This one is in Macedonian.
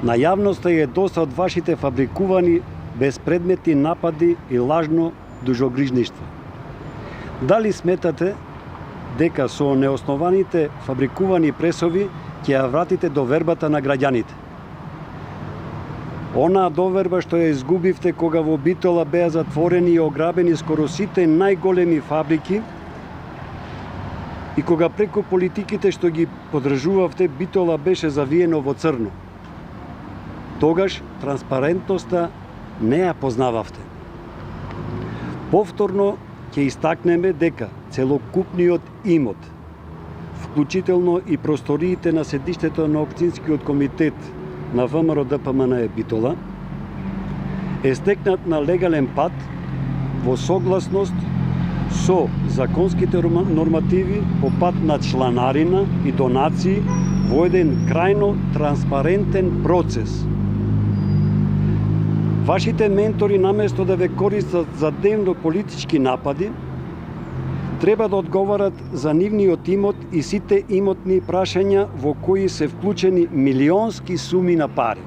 На јавноста е доста од вашите фабрикувани безпредметни напади и лажно дужогрижништво. Дали сметате дека со неоснованите фабрикувани пресови ќе ја вратите довербата на граѓаните? Онаа доверба што ја изгубивте кога во Битола беа затворени и ограбени скоро сите најголеми фабрики и кога преку политиките што ги подржувавте Битола беше завиено во црно. Тогаш транспарентноста не ја познававте. Повторно ќе истакнеме дека целокупниот имот, вклучително и просториите на седиштето на општинскиот комитет на ВМРО ДПМН Битола, е стекнат на легален пат во согласност со законските нормативи по пат на чланарина и донации во еден крајно транспарентен процес. Вашите ментори, наместо да ве користат за дневно политички напади, треба да одговарат за нивниот имот и сите имотни прашања во кои се вклучени милионски суми на пари.